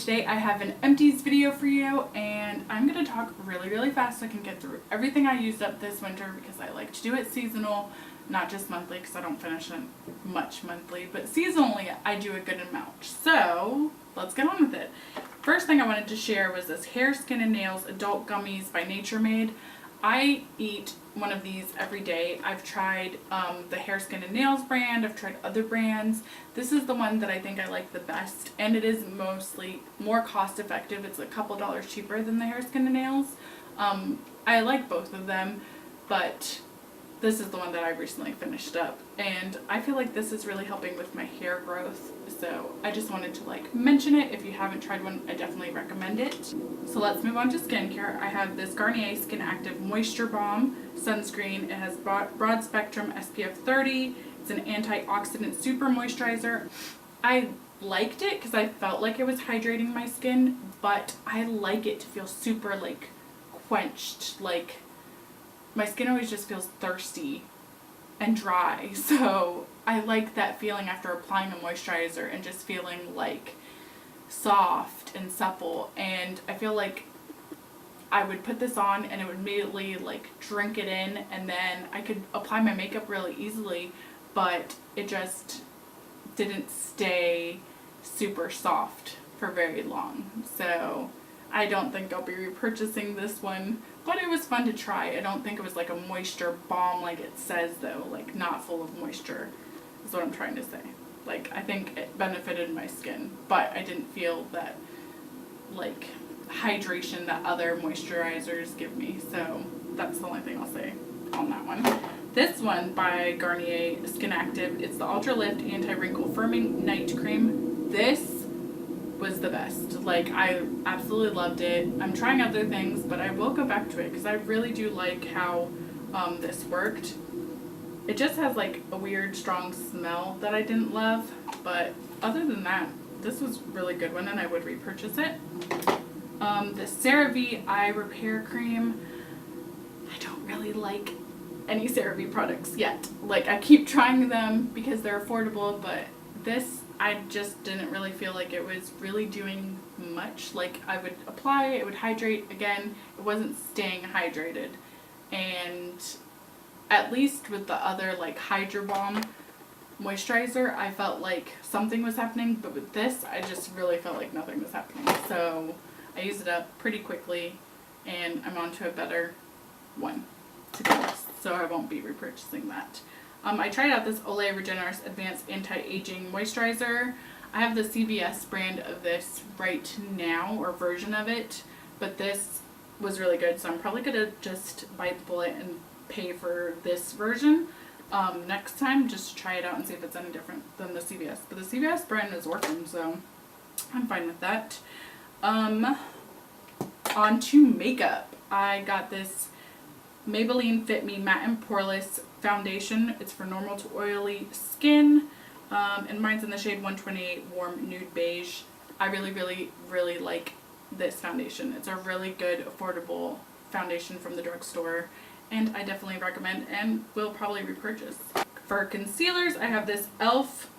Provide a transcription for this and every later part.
today I have an empties video for you, and I'm going to talk really fast so I can get through everything I used up this winter, because I like to do it seasonal, not just monthly, because I don't finish it much monthly, but seasonally I do a good amount. So let's get on with it. First thing I wanted to share was this Hair, Skin, and Nails Adult Gummies by Nature Made. I eat one of these every day. I've tried the Hair, Skin, and Nails brand. I've tried other brands. This is the one that I think I like the best, and it is mostly more cost effective. It's a couple dollars cheaper than the Hair, Skin, and Nails. I like both of them, but this is the one that I recently finished up, and I feel like this is really helping with my hair growth. So I just wanted to mention it. If you haven't tried one, I definitely recommend it. So let's move on to skincare. I have this Garnier Skin Active Moisture Balm Sunscreen. It has broad spectrum SPF 30. It's an antioxidant super moisturizer. I liked it because I felt like it was hydrating my skin, but I like it to feel super quenched. My skin always just feels thirsty and dry, so I like that feeling after applying a moisturizer and just feeling soft and supple. And I feel like I would put this on and it would immediately drink it in, and then I could apply my makeup really easily, but it just didn't stay super soft for very long. So I don't think I'll be repurchasing this one, but it was fun to try. I don't think it was a moisture balm like it says though, not full of moisture is what I'm trying to say. I think it benefited my skin, but I didn't feel that hydration that other moisturizers give me. So that's the only thing I'll say on that one. This one by Garnier Skin Active, it's the Ultra Lift Anti-Wrinkle Firming Night Cream. This was the best. I absolutely loved it. I'm trying other things, but I will go back to it because I really do like how this worked. It just has a weird strong smell that I didn't love, but other than that, this was a really good one and I would repurchase it. The CeraVe Eye Repair Cream. I don't really like any CeraVe products yet. I keep trying them because they're affordable, but this I just didn't really feel like it was really doing much. I would apply, it would hydrate again, it wasn't staying hydrated. And at least with the other Hydro Balm moisturizer, I felt like something was happening, but with this I just really felt like nothing was happening. So I used it up pretty quickly and I'm on to a better one, to be honest, so I won't be repurchasing that. I tried out this Olay Regenerist Advanced Anti-Aging Moisturizer. I have the CVS brand of this right now, or version of it, but this was really good, so I'm probably going to just bite the bullet and pay for this version next time, just to try it out and see if it's any different than the CVS. But the CVS brand is working, so I'm fine with that. On to makeup. I got this Maybelline Fit Me Matte and Poreless Foundation. It's for normal to oily skin, and mine's in the shade 128 Warm Nude Beige. I really like this foundation. It's a really good affordable foundation from the drugstore, and I definitely recommend and will probably repurchase. For concealers, I have this e.l.f.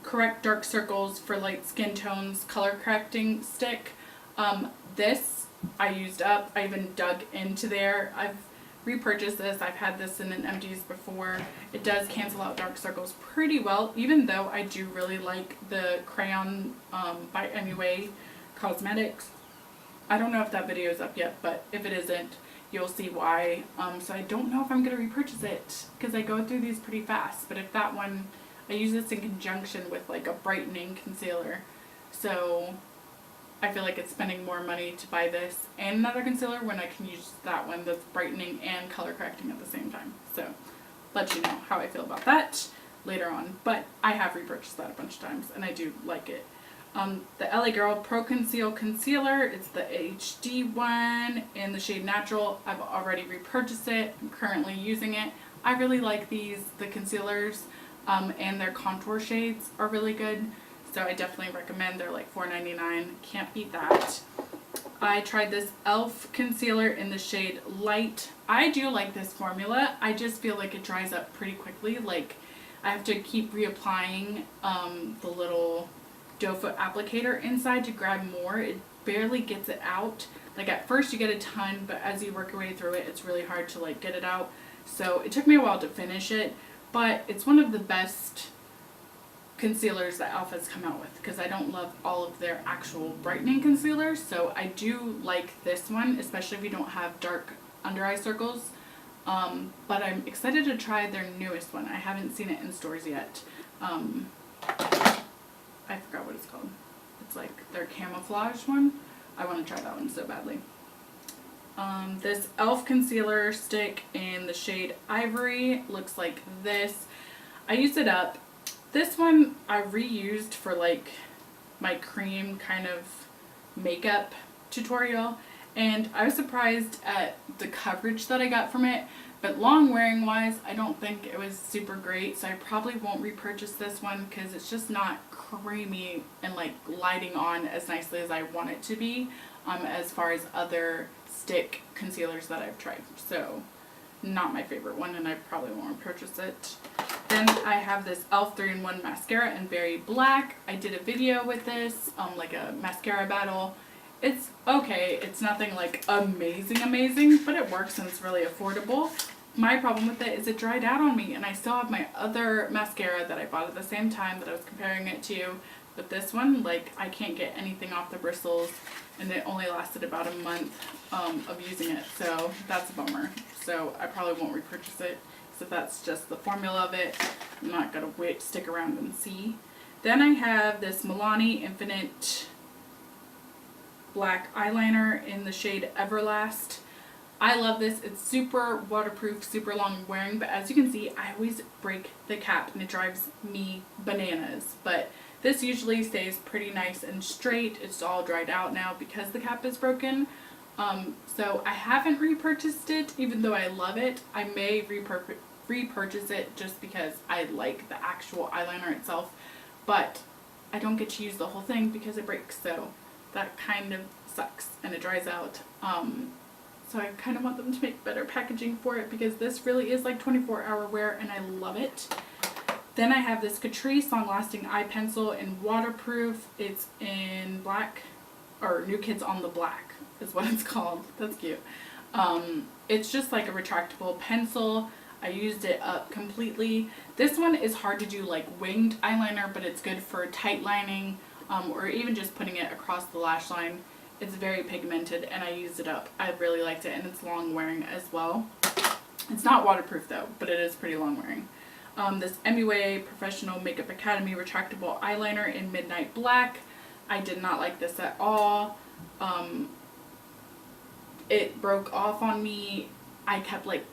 Correct Dark Circles for Light Skin Tones Color Correcting Stick. This I used up. I even dug into there. I've repurchased this. I've had this in an empties before. It does cancel out dark circles pretty well, even though I do really like the crayon by Anyway Cosmetics. I don't know if that video is up yet, but if it isn't, you'll see why. So I don't know if I'm going to repurchase it because I go through these pretty fast, but if that one, I use this in conjunction with a brightening concealer, so I feel like it's spending more money to buy this and another concealer when I can use that one that's brightening and color correcting at the same time. So let you know how I feel about that later on, but I have repurchased that a bunch of times and I do like it. The L.A.GIRLPROCONCEAL Concealer, it's the HD one in the shade Natural. I've already repurchased it. I'm currently using it. I really like these. The concealers and their contour shades are really good. So I definitely recommend. They're $4.99. Can't beat that. I tried this e.l.f. concealer in the shade Light. I do like this formula. I just feel like it dries up pretty quickly. I have to keep reapplying the little doe foot applicator inside to grab more. It barely gets it out. Like at first you get a ton, but as you work your way through it, it's really hard to like get it out. So it took me a while to finish it, but it's one of the best concealers that e.l.f. has come out with, because I don't love all of their actual brightening concealers. So I do like this one, especially if you don't have dark under eye circles. But I'm excited to try their newest one. I haven't seen it in stores yet. I forgot what it's called. It's like their camouflage one. I want to try that one so badly. This e.l.f. concealer stick in the shade Ivory looks like this. I used it up. This one I reused for like my cream kind of makeup tutorial, and I was surprised at the coverage that I got from it, but long wearing wise I don't think it was super great, so I probably won't repurchase this one because it's just not creamy and like lighting on as nicely as I want it to be, as far as other stick concealers that I've tried. So not my favorite one, and I probably won't repurchase it. Then I have this e.l.f. 3-in-1 mascara in Very Black. I did a video with this, like a mascara battle. It's okay. It's nothing like amazing, but it works and it's really affordable. My problem with it is it dried out on me, and I still have my other mascara that I bought at the same time that I was comparing it to. But this one, like, I can't get anything off the bristles, and it only lasted about a month of using it, so that's a bummer. So I probably won't repurchase it, so that's just the formula of it. I'm not gonna stick around and see. Then I have this MILANI Infinite Black eyeliner in the shade EVERLAST. I love this. It's super waterproof, super long wearing, but as you can see, I always break the cap and it drives me bananas. But this usually stays pretty nice and straight. It's all dried out now because the cap is broken. So I haven't repurchased it, even though I love it. I may repurchase it just because I like the actual eyeliner itself, but I don't get to use the whole thing because it breaks, so that kind of sucks, and it dries out. So I kind of want them to make better packaging for it, because this really is like 24-hour wear and I love it. Then I have this Catrice Long Lasting Eye Pencil in waterproof. It's in black, or New Kids on the Black is what it's called. That's cute. It's just like a retractable pencil. I used it up completely. This one is hard to do like winged eyeliner, but it's good for tight lining, or even just putting it across the lash line. It's very pigmented and I used it up. I really liked it, and it's long wearing as well. It's not waterproof though, but it is pretty long wearing. This MUA Professional Makeup Academy retractable eyeliner in Midnight Black. I did not like this at all. It broke off on me. I kept like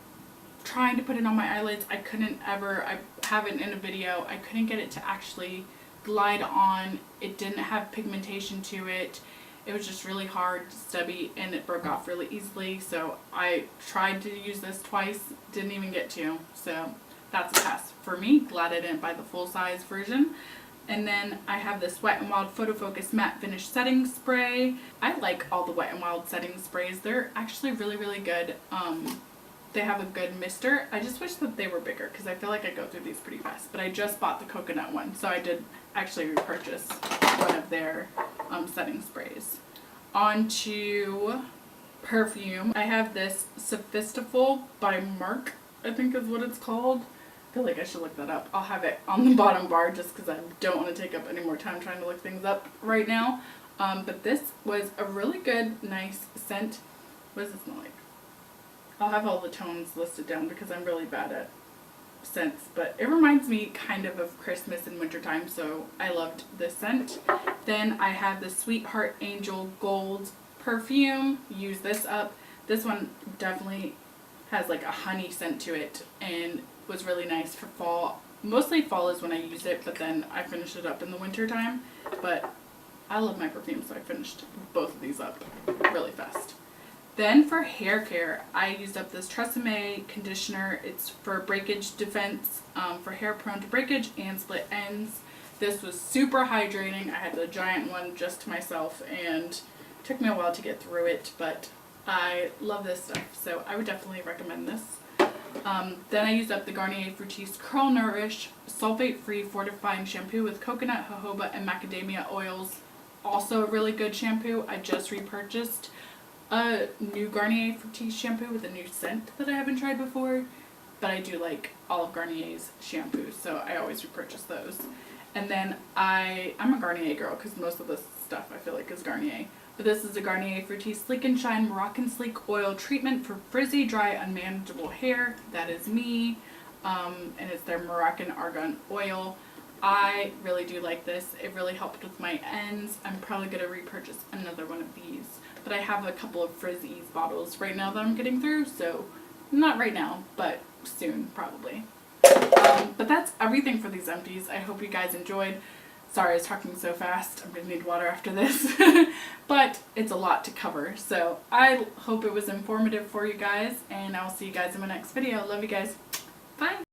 trying to put it on my eyelids. I couldn't ever. I have it in a video. I couldn't get it to actually glide on. It didn't have pigmentation to it. It was just really hard, stubby, and it broke off really easily. So I tried to use this twice, didn't even get to. So that's a pass for me. Glad I didn't buy the full size version. And then I have this Wet n Wild PHOTOFOCUS Matte Finish Setting Spray. I like all the Wet n Wild setting sprays. They're actually really good. They have a good mister. I just wish that they were bigger because I feel like I go through these pretty fast. But I just bought the coconut one, so I did actually repurchase one of their setting sprays. On to perfume. I have this SOPHISTIQUE by Marc, I think is what it's called. I feel like I should look that up. I'll have it on the bottom bar just because I don't want to take up any more time trying to look things up right now. But this was a really good, nice scent. What does it smell like? I'll have all the tones listed down because I'm really bad at scents, but it reminds me kind of Christmas and wintertime, so I loved this scent. Then I have the Sweetheart Angel Gold perfume. Use this up. This one definitely has like a honey scent to it and was really nice for fall. Mostly fall is when I use it, but then I finish it up in the winter time. But I love my perfume, so I finished both of these up really fast. Then for hair care, I used up this Tresemme conditioner. It's for breakage defense, for hair prone to breakage and split ends. This was super hydrating. I had the giant one just to myself, and it took me a while to get through it, but I love this stuff, so I would definitely recommend this. Then I used up the Garnier Fructis Curl Nourish Sulfate-Free Fortifying Shampoo with coconut, jojoba, and macadamia oils. Also a really good shampoo. I just repurchased a new Garnier Fructis shampoo with a new scent that I haven't tried before. But I do like all of Garnier's shampoos, so I always repurchase those. And then I'm a Garnier girl because most of this stuff I feel like is Garnier. But this is a Garnier Fructis Sleek and Shine Moroccan Sleek Oil Treatment for frizzy, dry, unmanageable hair. That is me. And it's their Moroccan Argan Oil. I really do like this. It really helped with my ends. I'm probably going to repurchase another one of these. But I have a couple of Frizzies bottles right now that I'm getting through, so not right now, but soon probably. But that's everything for these empties. I hope you guys enjoyed. Sorry I was talking so fast. I'm gonna need water after this. But it's a lot to cover, so I hope it was informative for you guys, and I'll see you guys in my next video. Love you guys. Bye.